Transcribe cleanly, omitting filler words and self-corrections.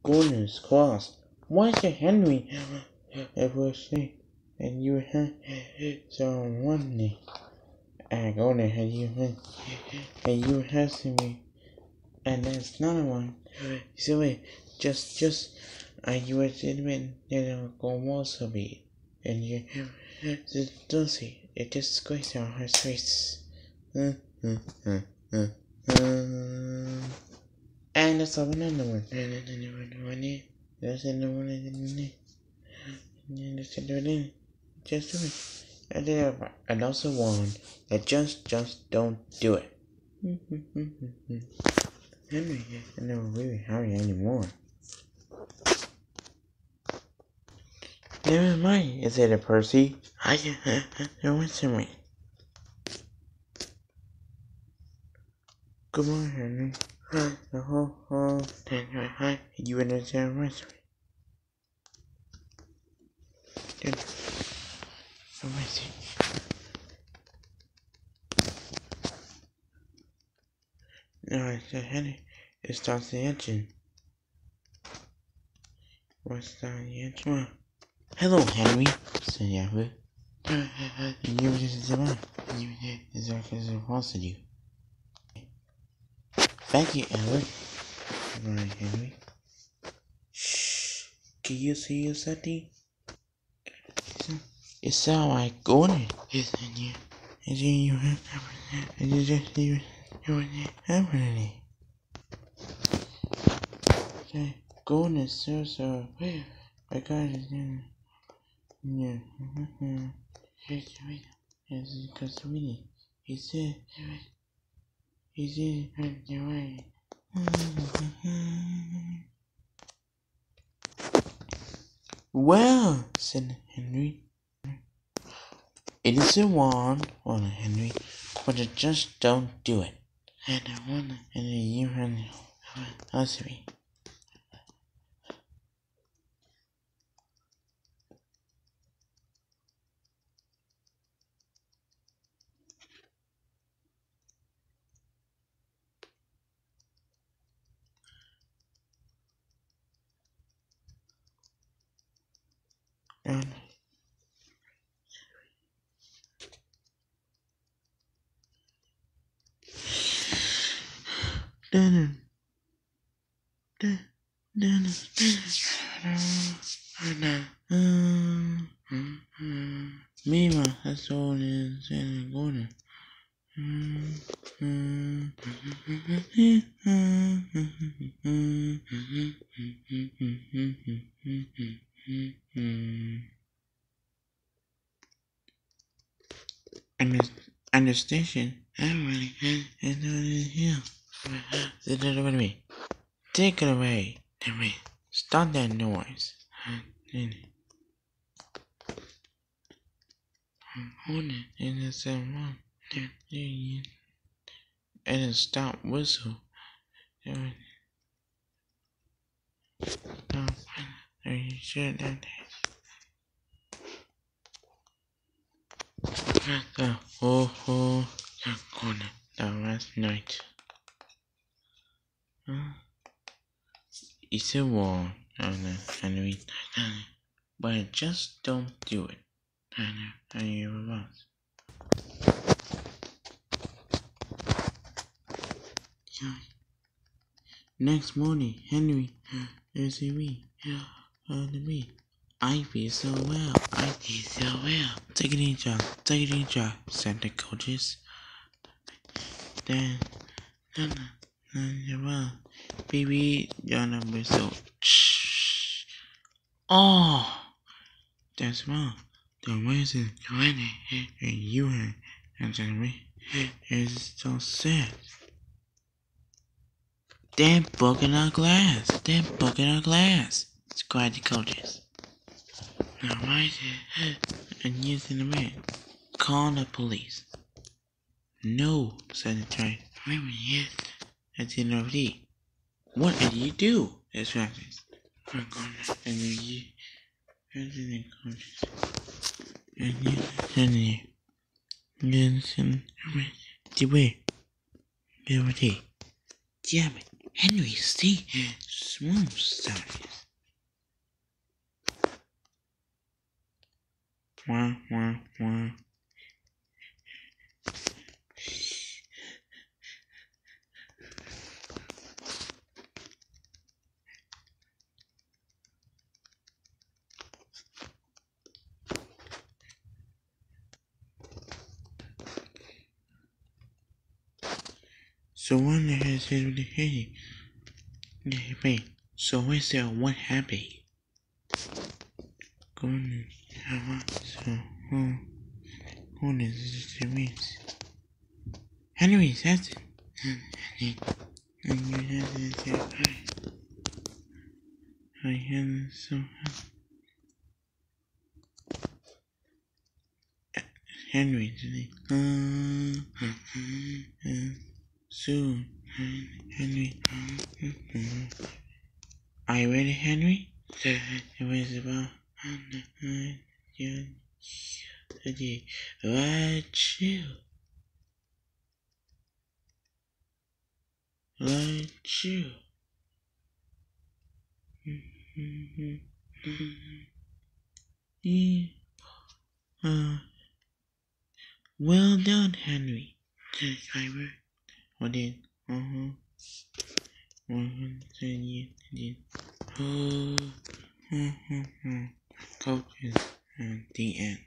goodness cross. Why is Henry ever say and you have so one day I go there and you have me and that's another one. So wait, just you were admit that go also be and you don't see it just squeeze on her face. And that's another one. There's another one. Just do it. And also one that just don't do it. Henry, I never really hurry anymore. Never mind, is it a Percy? Don't answer me. Good morning, Henry. Hi. You understand me? Good. Oh, I see. No, I said, Henry, it starts the engine. What's the engine? Well, hello, Henry, said Yahoo. You were just a man. You did exactly as I wanted you. Thank you, Edward. Right, Henry. Shh. Can you see your setting? It sounds like going. It's in you. It's in you. It's just you. You're happening. Okay. Goodness, so. I got it in. Yeah. It's because we. He said. He said. You're right. Well, said Henry. It is a wand, Henry, but I just don't do it. And I wanna, and you answer me. And Mima, that's all in Santa Gordon. And the station, everybody is here. Sit it with me. Take it away. Stop that noise. Hold it in the same one. And then stop whistle. Are you sure that the corner the last night? It's a wall, and but I just don't do it. And you about. Next morning, Henry is me. I feel so well. Take it in, job, said the coaches. Then, well, baby, your number so. Shh. Oh, that's wrong. The reason and you and me is so sad. They're broken our glass. Cried the coaches. Now, right and using the man. Call the police. No, said the train. Yes, at the end of the day. What did you do? That's right. And you and the coaches. And you the way. Damn it, Henry, see, smooth sounds. Wah, wah, wah. So one has said with the head. Wait, so where's the what happened? Going so who is the means? Anyways, that's it. And you have to I had so Henry today. Soon, Henry. Are you ready, Henry? It was about chill. Yeah. Well done, Henry. I worked. What did? Coaches and the end.